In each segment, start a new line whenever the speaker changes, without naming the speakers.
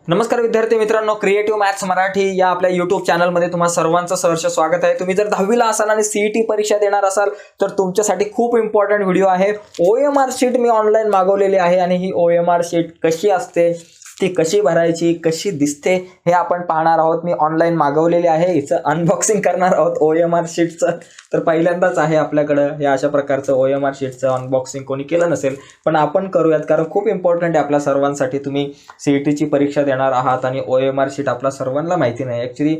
नमस्कार विद्यार्थी मित्रांनो, क्रिएटिव्ह मॅथ्स मराठी या आपल्या YouTube चॅनलमध्ये तुम्हा सर्वांचं सहर्ष स्वागत आहे। तुम्ही जर 10वी ला असाल आणि CET परीक्षा देणार असाल तर तुमच्यासाठी खूप इम्पॉर्टंट व्हिडिओ आहे। OMR शीट मी ऑनलाइन मागवलेली आहे आणि ही OMR शीट कशी असते, ती कशी भरायची, कशी दिसते हे आपण पाहणार आहोत। मी ऑनलाइन मागवलेली आहे, हिचं अनबॉक्सिंग करणार आहोत OMR शीटचं। तर पहिल्यांदाच आहे आपल्याकडे या अशा प्रकारचं OMR शीटचं अनबॉक्सिंग कोणी केलं नसेल, पण आपण करूयात कारण खूप इम्पॉर्टंट आहे आपल्या सर्वांसाठी। तुम्ही CETची परीक्षा देणार आहात आणि OMR शीट आपल्या सर्वांना माहिती नाही। ॲक्च्युअली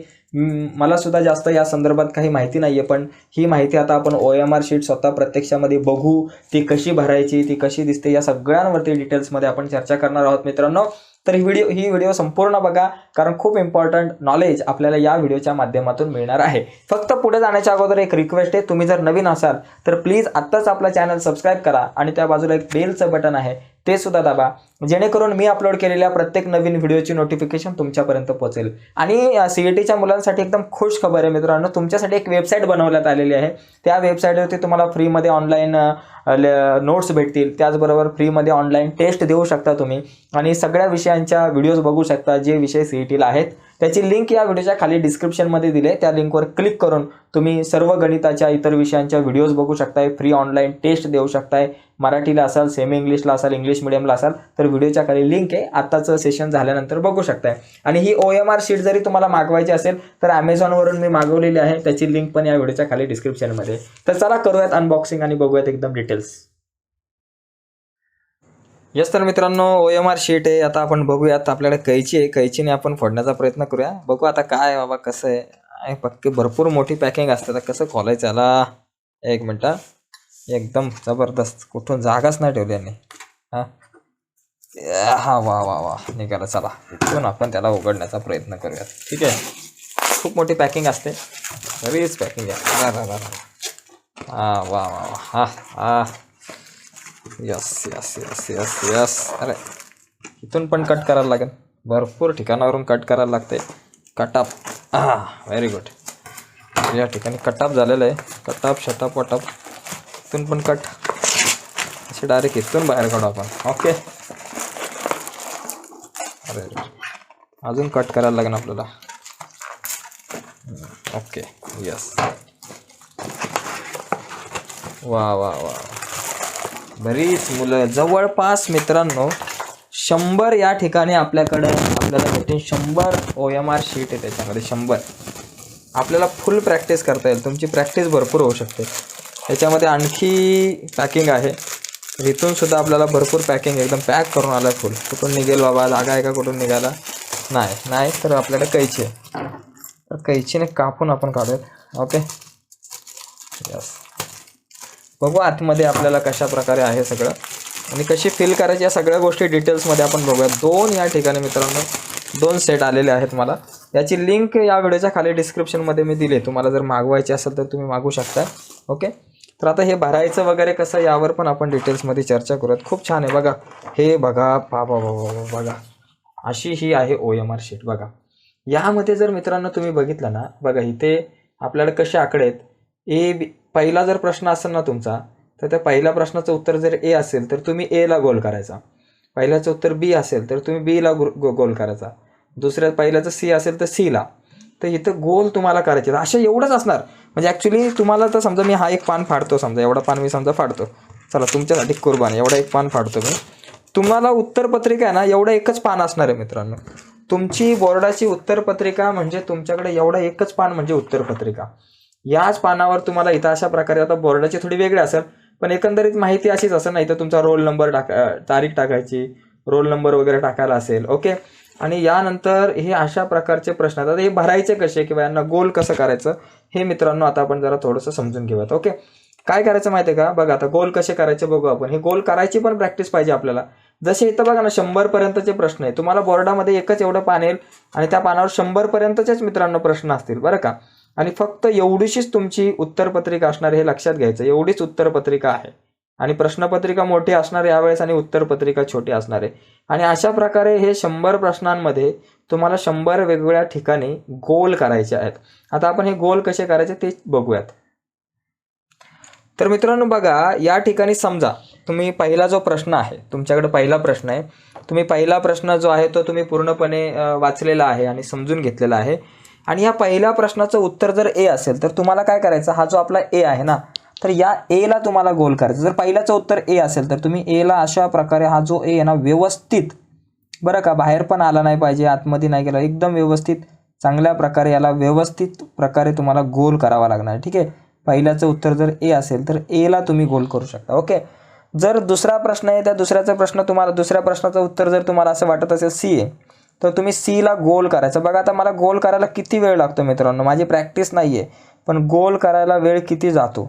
मला सुद्धा जास्त या संदर्भात काही माहिती नाहीये, पण ही माहिती आता आपण OMR शीट स्वतः प्रत्यक्षामध्ये बघू, ती कशी भरायची, ती कशी दिसते, या सगळ्यांवरती डिटेल्समध्ये आपण चर्चा करणार आहोत मित्रांनो। तर ही व्हिडिओ संपूर्ण बघा कारण खूप इम्पॉर्टंट नॉलेज आपल्याला या व्हिडिओच्या माध्यमातून मिळणार आहे। फक्त पुढे जाण्याच्या अगोदर एक रिक्वेस्ट आहे, तुम्ही जर नवीन असाल तर प्लीज आत्ताच आपला चॅनल सबस्क्राइब करा आणि त्या बाजूला एक बेलचं बटन आहे ते सुद्धा दाबा, जेणेकरून मी अपलोड केलेल्या प्रत्येक नवीन व्हिडिओची नोटिफिकेशन तुमच्यापर्यंत पोहोचेल। आणि CETच्या मुलांसाठी एकदम खुश खबर आहे मित्रांनो, तुमच्यासाठी एक वेबसाईट बनवण्यात आलेली आहे। त्या वेबसाईटवरती तुम्हाला फ्रीमध्ये ऑनलाईन नोट्स भेटतील, त्याचबरोबर फ्रीमध्ये ऑनलाईन टेस्ट देऊ शकता तुम्ही आणि सगळ्या विषयांच्या व्हिडिओज बघू शकता जे विषय CETला आहेत। त्याची लिंक या व्हिडिओच्या खाली डिस्क्रिप्शनमध्ये दिली आहे, त्या लिंकवर क्लिक करून तुम्ही सर्व गणिताच्या इतर विषयांच्या व्हिडिओज बघू शकताय, फ्री ऑनलाईन टेस्ट देऊ शकताय। मराठीला असाल, सेमी इंग्लिशला असाल, इंग्लिश मिडियमला असाल तर व्हिडिओच्या खाली लिंक आहे, आत्ताचं सेशन झाल्यानंतर बघू शकताय। आणि ही OMR शीट जरी तुम्हाला मागवायची असेल तर Amazonवरून मी मागवलेली आहे, त्याची लिंक पण या व्हिडिओच्या खाली डिस्क्रिप्शनमध्ये। तर चला करूयात अनबॉक्सिंग आणि बघूयात एकदम डिटेल्स। यस तर मित्रांनो, OMR शीट आहे। आता आपण बघूयात, आपल्याकडे कैची आहे, कैचीने आपण फोडण्याचा प्रयत्न करूया। बघू आता काय बाबा कसं आहे, पक्की भरपूर मोठी पॅकिंग असते, तर कसं खोलायचं याला। एक मिनटं, एकदम जबरदस्त, कुठून जागाच नाही ठेवली यांनी। हा वा वा वा निघाला। चला इथून आपण त्याला उघडण्याचा प्रयत्न करूयात, ठीक आहे। खूप मोठी पॅकिंग असते, बरीच पॅकिंग आहे। हा वा वा वा, हा हा yes yes yes yes yes. अरे इथून पण कट करायला लागेल, भरपूर ठिकाणावरून कट करायला लागते। कटअप, व्हेरी गुड। या ठिकाणी कटअप झालेलं आहे, कटअप शटअप वटअप, इथून पण कट, असे डायरेक्ट इथून बाहेर काढू आपण। ओके, अरे अजून कट करायला लागेल आपल्याला। ओके यस, वा वा वा, बरीच मुलं, जवळपास मित्रांनो 100 या ठिकाणी आपल्याला भेटेल। 100 OMR शीट आहे, त्याच्यामध्ये 100 आपल्याला फुल प्रॅक्टिस करता येईल, तुमची प्रॅक्टिस भरपूर होऊ शकते। त्याच्यामध्ये आणखी पॅकिंग आहे, इथून सुद्धा आपल्याला भरपूर पॅकिंग एकदम पॅक करून आलं फुल। कुठून निघेल बाबा, जागा आहे का कुठून निघाला? नाही तर आपल्याकडे कैची आहे, तर कैचीने कापून आपण काढूयात। ओके यस, बघू आतमध्ये आपल्याला कशा प्रकारे आहे सगळं आणि कशी फिल करायची, या सगळ्या गोष्टी डिटेल्समध्ये आपण बघूया। 2 या ठिकाणी मित्रांनो 2 सेट आलेले आहेत मला, याची लिंक या व्हिडिओच्या खाली डिस्क्रिप्शनमध्ये मी दिली, तुम्हाला जर मागवायची असेल तर तुम्ही मागू शकता। ओके, तर आता हे भरायचं वगैरे कसं यावर पण आपण डिटेल्समध्ये चर्चा करूयात। खूप छान आहे बघा, हे बघा बघा, अशी ही आहे OMR शीट बघा। यामध्ये जर मित्रांनो तुम्ही बघितलं ना, बघा इथे आपल्याला कसे आकडे आहेत। पहिला जर प्रश्न असेल ना तुमचा, तर त्या पहिल्या प्रश्नाचं उत्तर जर A असेल तर तुम्ही A ला गोल करायचा, पहिल्याचं उत्तर B असेल तर तुम्ही B ला गोल करायचा, पहिल्याचं C असेल तर C ला, तर इथं गोल तुम्हाला करायचे। अशा एवढंच असणार, म्हणजे ॲक्च्युली तुम्हाला तर समजा मी हा एक पान फाडतो, समजा एवढा पान मी समजा फाडतो, चला तुमच्यासाठी कुर्बान, एवढा एक पान फाडतो मी। तुम्हाला उत्तरपत्रिका आहे ना, एवढं एकच पान असणार आहे मित्रांनो। तुमची बोर्डाची उत्तरपत्रिका म्हणजे तुमच्याकडे एवढं एकच पान म्हणजे उत्तरपत्रिका। याच पानावर तुम्हाला इथं अशा प्रकारे, आता बोर्डाची थोडी वेगळी असेल पण एकंदरीत माहिती अशीच असेल ना, इथं तुमचा रोल नंबर तारीख टाकायची, रोल नंबर वगैरे टाकायला असेल। ओके, आणि यानंतर हे अशा प्रकारचे प्रश्न आता हे भरायचे कसे किंवा यांना गोल कसं करायचं हे मित्रांनो आता आपण जरा थोडंसं समजून घेऊयात। ओके, काय करायचं माहिती आहे का, बघा आता गोल कसे करायचे बघू आपण। हे गोल करायची पण प्रॅक्टिस पाहिजे आपल्याला। जसे इथं बघा ना 100 पर्यंतचे प्रश्न आहे, तुम्हाला बोर्डामध्ये एकच एवढं पान येईल आणि त्या पानावर 100 पर्यंतचेच मित्रांनो प्रश्न असतील बरं का। आणि फक्त एवढीशीच तुमची उत्तरपत्रिका असणार, हे लक्षात घ्यायचं, एवढीच उत्तरपत्रिका आहे आणि प्रश्नपत्रिका मोठी असणार यावेळेस आणि उत्तरपत्रिका छोटी असणार आहे। आणि अशा प्रकारे हे 100 प्रश्नांमध्ये तुम्हाला 100 वेगवेगळ्या ठिकाणी गोल करायचे आहेत। आता आपण हे गोल कसे करायचे ते बघूयात। तर मित्रांनो बघा, या ठिकाणी समजा तुम्ही पहिला जो प्रश्न आहे, तुमच्याकडे पहिला प्रश्न आहे, तुम्ही पहिला प्रश्न जो आहे तो तुम्ही पूर्णपणे वाचलेला आहे आणि समजून घेतलेला आहे. आणि या पहिल्या प्रश्नाचं उत्तर जर ए असेल तर तुम्हाला काय करायचं, हा जो आपला ए आहे ना, तर या एला तुम्हाला गोल करायचं. जर पहिल्याचं उत्तर ए असेल तर तुम्ही एला अशा प्रकारे हा जो ए आहे ना व्यवस्थित, बरं का, बाहेर पण आला नाही पाहिजे, आतमध्ये नाही गेला, एकदम व्यवस्थित चांगल्या प्रकारे याला व्यवस्थित प्रकारे तुम्हाला गोल करावा लागणार. ठीक आहे. पहिल्याचं उत्तर जर ए असेल तर एला तुम्ही गोल करू शकता. ओके. जर दुसरा प्रश्न आहे, त्या दुसऱ्या प्रश्नाचं उत्तर जर तुम्हाला असं वाटत असेल सी आहे, तर तुम्ही सीला गोल करायचं. बघा आता मला गोल करायला किती वेळ लागतो मित्रांनो, माझी प्रॅक्टिस नाही आहे, पण गोल करायला वेळ किती जातो.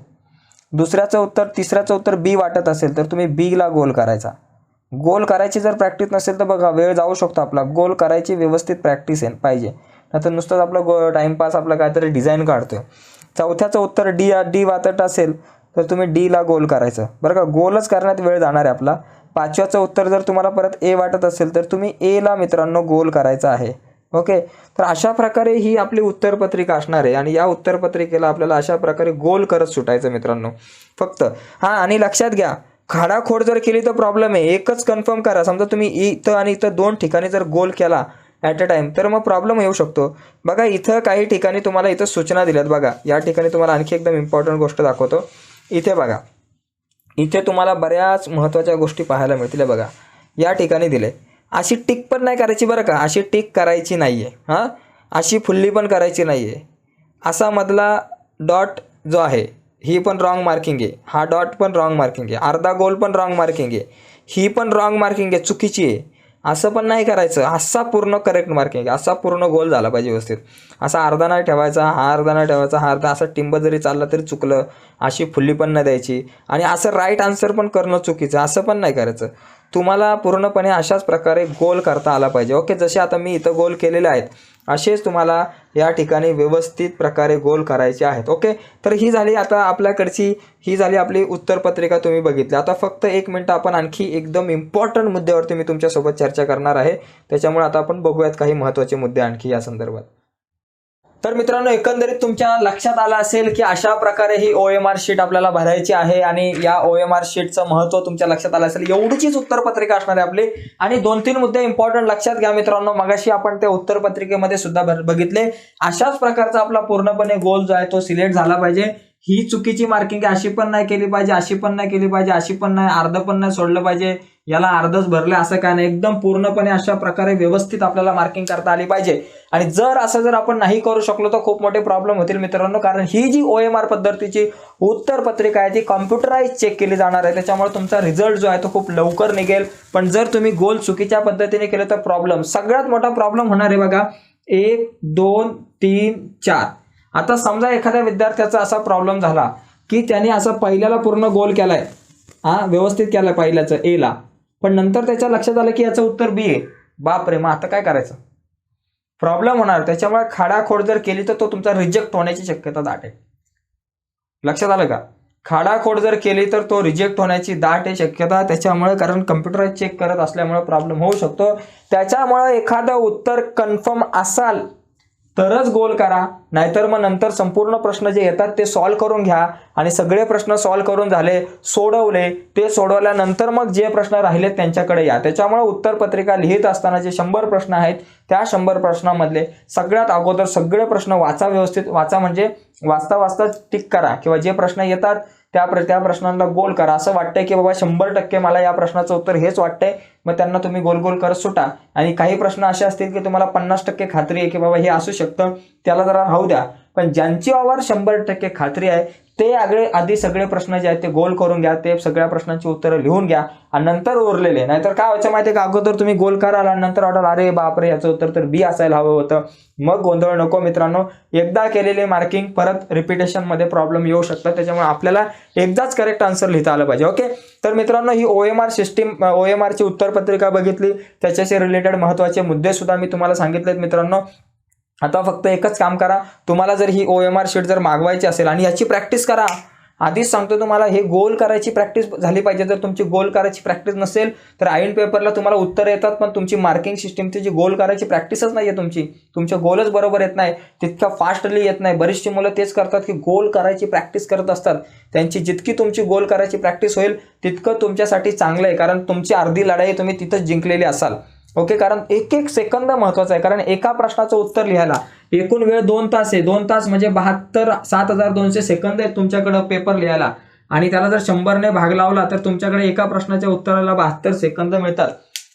तिसऱ्याचं उत्तर बी वाटत असेल तर तुम्ही बीला गोल करायचा. गोल करायची जर प्रॅक्टिस नसेल तर बघा वेळ जाऊ शकतो आपला. गोल करायची व्यवस्थित प्रॅक्टिस पाहिजे, नाहीतर नुसतंच आपलं टाइमपास आपलं काहीतरी डिझाईन काढतोय. चौथ्याचं उत्तर डी वाटत असेल तर तुम्ही डीला गोल करायचं. बरं का, गोलच करण्यात वेळ जाणार आहे आपला. पाचव्याचं उत्तर जर तुम्हाला परत ए वाटत असेल तर तुम्ही एला मित्रांनो गोल करायचं आहे. ओके. तर अशा प्रकारे ही आपली उत्तरपत्रिका असणार आहे आणि या उत्तरपत्रिकेला आपल्याला अशा प्रकारे गोल करत सुटायचं मित्रांनो फक्त. हां, आणि लक्षात घ्या, खाडाखोड जर केली तर प्रॉब्लेम आहे. एकच कन्फर्म करा. समजा तुम्ही इथं आणि इथं 2 ठिकाणी जर गोल केला ॲट अ टाइम तर मग प्रॉब्लेम येऊ शकतो. बघा इथं काही ठिकाणी तुम्हाला इथं सूचना दिल्यात. बघा या ठिकाणी तुम्हाला आणखी एकदम इम्पॉर्टंट गोष्ट दाखवतो. इथे बघा, इथे तुम्हाला बऱ्याच महत्त्वाच्या गोष्टी पाहायला मिळतील. बघा या ठिकाणी दिले, अशी टिक पण नाही करायची बरं का, अशी टिक करायची नाही आहे. हां, अशी फुल्ली पण करायची नाही आहे. असा मधला डॉट जो आहे ही पण रॉंग मार्किंग आहे, हा डॉट पण रॉंग मार्किंग आहे, अर्धा गोल पण रॉंग मार्किंग आहे, ही पण रॉंग मार्किंग आहे, चुकीची आहे. असं पण नाही करायचं, असा पूर्ण करेक्ट मार्किंग आहे, असा पूर्ण गोल झाला पाहिजे व्यवस्थित. असा अर्धा नाही ठेवायचा, हा अर्धा नाही ठेवायचा, हा अर्धा, असा टिंब जरी चालला तरी चुकलं. अशी फुल्ली पण नाही द्यायची आणि असं राईट आन्सर पण करणं चुकीचं, असं पण नाही करायचं. तुम्हाला पूर्णपणे अशाच प्रकारे गोल करता आला पाहिजे. ओके. जसे आता मी इथं गोल केलेले आहेत असेच तुम्हाला या ठिकाणी व्यवस्थित प्रकारे गोल करायचे आहेत. ओके. तर ही झाली आता आपल्याकडची, ही झाली आपली उत्तरपत्रिका तुम्ही बघितली. आता फक्त 1 मिनिट आपण आणखी एकदम इम्पॉर्टंट मुद्द्यावरती मी तुमच्यासोबत चर्चा करणार आहे. त्याच्यामुळे आता आपण बघूयात काही महत्त्वाचे मुद्दे आणखी या संदर्भात. तर मित्रांनो, एकंदरीत तुमच्या लक्षात आलं असेल की अशा प्रकारे ही OMR शीट आपल्याला भरायची आहे आणि या OMR शीटचं महत्त्व तुमच्या लक्षात आलं असेल. एवढीच उत्तरपत्रिका असणार आहे आपली आणि 2-3 मुद्दे इम्पॉर्टंट लक्षात घ्या मित्रांनो. मगाशी आपण त्या उत्तरपत्रिकेमध्ये सुद्धा बघितले. अशाच प्रकारचा आपला पूर्णपणे गोल जो आहे तो सिलेक्ट झाला पाहिजे. ही चुकीची मार्किंग आहे, अशी पण नाही केली पाहिजे, अशी पण नाही केली पाहिजे, अशी पण नाही, अर्ध पण नाही सोडलं पाहिजे, याला अर्धच भरले असं काय नाही. एकदम पूर्णपणे अशा प्रकारे व्यवस्थित आपल्याला मार्किंग करता आली पाहिजे. आणि जर आपण नाही करू शकलो तर खूप मोठे प्रॉब्लेम होतील मित्रांनो, कारण ही जी OMR पद्धतीची उत्तरपत्रिका आहे ती कॉम्प्युटराइज चेक केली जाणार आहे. त्याच्यामुळे तुमचा रिझल्ट जो आहे तो खूप लवकर निघेल. पण जर तुम्ही गोल चुकीच्या पद्धतीने केले तर प्रॉब्लेम, सगळ्यात मोठा प्रॉब्लेम होणार आहे. बघा 1 2 3 4. आता समजा एखाद्या विद्यार्थ्याचा असा प्रॉब्लेम झाला की त्याने असं पहिल्याला पूर्ण गोल केलाय, व्यवस्थित केलाय पहिल्याचं एला, पण नंतर त्याच्या लक्षात आलं की याचं उत्तर बी आहे. बापरे, मग आता काय करायचं, प्रॉब्लेम होणार. त्याच्यामुळे खाडाखोड जर केली तर तो तुमचा रिजेक्ट होण्याची शक्यता दाट आहे. लक्षात आलं का? खाडाखोड जर केली तर तो रिजेक्ट होण्याची दाट आहे शक्यता. त्याच्यामुळे कारण कम्प्युटराइज चेक करत असल्यामुळे प्रॉब्लेम होऊ शकतो. त्याच्यामुळे एखादं उत्तर कन्फर्म असाल तरच गोल करा, नाहीतर मग नंतर संपूर्ण प्रश्न जे येतात ते सॉल्व्ह करून घ्या आणि सगळे प्रश्न सॉल्व्ह करून झाले, सोडवले, ते सोडवल्यानंतर मग जे प्रश्न राहिलेत त्यांच्याकडे या. त्याच्यामुळे उत्तरपत्रिका लिहित असताना जे 100 प्रश्न आहेत त्या 100 प्रश्नांमधले सगळ्यात अगोदर सगळे प्रश्न वाचा, व्यवस्थित वाचा. म्हणजे वाचता टिक करा किंवा जे प्रश्न येतात त्या प्रश्नांना गोल करा. असं वाटतंय की बाबा 100% मला या प्रश्नाचं उत्तर हेच वाटतंय, मग त्यांना तुम्ही गोल करत सुटा. आणि काही प्रश्न असे असतील की तुम्हाला 50% खात्री आहे की बाबा हे असू शकतं, त्याला जरा राहू द्या. पण ज्यांची यावर 100% खात्री आहे ते आधी सगळे प्रश्न जे आहेत ते गोल करून घ्या, ते सगळ्या प्रश्नांची उत्तरं लिहून घ्या आणि नंतर उरलेले. नाहीतर काय व्हायचं माहिती आहे का, अगोदर तुम्ही गोल कराल आणि नंतर वाटेल अरे बापरे याचं उत्तर तर बी असायला हवं होतं. मग गोंधळ नको मित्रांनो. एकदा केलेले मार्किंग परत रिपिटेशन मध्ये प्रॉब्लेम येऊ शकतात. त्याच्यामुळे आपल्याला एकदाच करेक्ट आन्सर लिहिता आलं पाहिजे. ओके. तर मित्रांनो, ही OMR सिस्टीम, OMR ची उत्तरपत्रिका बघितली, त्याच्याशी रिलेटेड महत्त्वाचे मुद्दे सुद्धा मी तुम्हाला सांगितलेत मित्रांनो. आता फक्त एकच काम करा, तुम्हाला जर ही OMR शीट जर मागवायची असेल आणि याची प्रॅक्टिस करा आधीच सांगतो तुम्हाला, हे गोल करायची प्रॅक्टिस झाली पाहिजे. जर तुमची गोल करायची प्रॅक्टिस नसेल तर ऐन पेपरला तुम्हाला उत्तर येतात, पण तुमची मार्किंग सिस्टीमची जी गोल करायची प्रॅक्टिसच नाही आहे तुमचे गोलच बरोबर येत नाही, तितका फास्टली येत नाही. बरीचशी मुलं तेच करतात की गोल करायची प्रॅक्टिस करत असतात. त्यांची जितकी तुमची गोल करायची प्रॅक्टिस होईल तितकं तुमच्यासाठी चांगलं आहे, कारण तुमची अर्धी लढाई तुम्ही तिथंच जिंकलेली असाल. ओके, कारण एक एक सेकंद महत्वाचा आहे. कारण एका प्रश्नाचं उत्तर लिहायला एकूण वेळ 2 तास आहे. 2 तास म्हणजे 72,7200 सेकंद आहेत तुमच्याकडे पेपर लिहायला, आणि त्याला जर 100ने भाग लावला तर तुमच्याकडे एका प्रश्नाच्या उत्तराला 72 सेकंद मिळतात.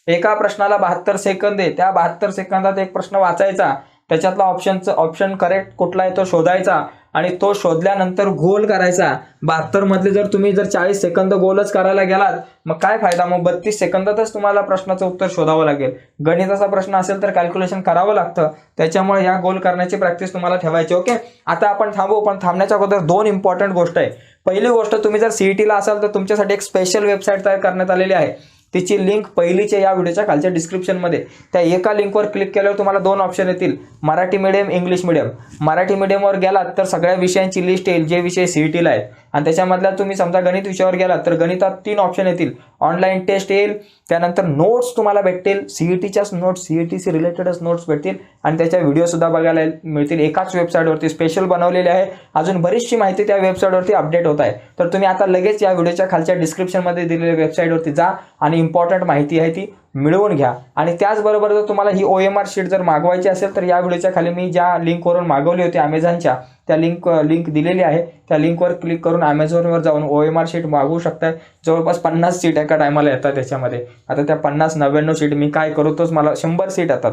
एका प्रश्नाला 72 सेकंद आहे. त्या 72 सेकंदात एक प्रश्न वाचायचा, त्याच्यातला ऑप्शन करेक्ट कुठला आहे तो शोधायचा, आणि तो शोधल्यानंतर गोल करायचा. 72 मधले जर तुम्ही 40 सेकंद गोलच करायला गेलात मग काय फायदा. मग 32 सेकंदातच तुम्हाला प्रश्नाचं उत्तर शोधावं लागेल. गणिताचा प्रश्न असेल तर कॅल्क्युलेशन करावं लागतं. त्याच्यामुळे ह्या गोल करण्याची प्रॅक्टिस तुम्हाला ठेवायची. ओके, आता आपण थांबू, पण थांबण्याच्या अगोदर 2 इम्पॉर्टंट गोष्ट आहे. पहिली गोष्ट, तुम्ही जर CETला असाल तर तुमच्यासाठी एक स्पेशल वेबसाईट तयार करण्यात आलेली आहे. तिची लिंक पहिलीच्या या व्हिडिओच्या खालच्या डिस्क्रिप्शनमध्ये. त्या एका लिंकवर क्लिक केल्यावर तुम्हाला 2 ऑप्शन येतील, Marathi medium, English medium. Marathi मीडियमवर गेलात तर सगळ्या विषयांची लिस्ट येईल जे विषय CETला आहेत, आणि त्याच्यामधल्या तुम्ही समजा गणित विषयावर गेलात तर गणितात 3 ऑप्शन येतील. ऑनलाईन टेस्ट येईल, त्यानंतर नोट्स तुम्हाला भेटतील, CETच्याच नोट्स, CETशी रिलेटेडच नोट्स भेटतील, आणि त्याच्या व्हिडिओ सुद्धा बघायला मिळतील. एकाच वेबसाईटवरती स्पेशल बनवलेली आहे. अजून बरीचशी माहिती त्या वेबसाईटवरती अपडेट होत आहे. तर तुम्ही आता लगेच या व्हिडिओच्या खालच्या डिस्क्रिप्शनमध्ये दिलेल्या वेबसाईटवरती जा आणि इम्पॉर्टंट माहिती आहे ती मिळवून घ्या. आणि त्याचबरोबर जर तुम्हाला ही OMR शीट जर मागवायची असेल तर या व्हिडिओच्या खाली मी ज्या लिंकवरून मागवली होती अमेझॉनच्या, त्या लिंक दिलेली आहे. त्या लिंकवर क्लिक करून अमेझॉनवर जाऊन OMR शीट मागवू शकताय. जवळपास 50 सीट एका टायमाला येतात त्याच्यामध्ये. आता त्या 50-99 सीट मी काय करू, तोच मला 100 सीट येतात.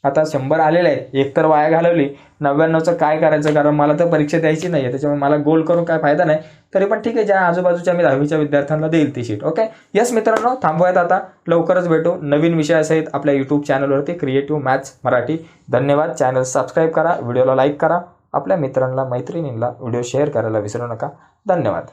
आता 100 आलेले आहेत, एक तर वाया घालवली, 99चं काय करायचं, कारण मला तर परीक्षा द्यायची नाही आहे, त्याच्यामुळे मला गोल करून काय फायदा नाही. तरी पण ठीक आहे, ज्या आजूबाजूच्या मी 10वीच्या विद्यार्थ्यांना देईल ती शीट. ओके, यस मित्रांनो, थांबूयात आता. लवकरच भेटू नवीन विषयासहित आपल्या यूट्यूब चॅनलवरती, क्रिएटिव्ह मॅथ्स मराठी. धन्यवाद. चॅनल सबस्क्राईब करा, व्हिडिओला लाईक करा, आपल्या मित्रांना मैत्रिणींना व्हिडिओ शेअर करायला विसरू नका. धन्यवाद.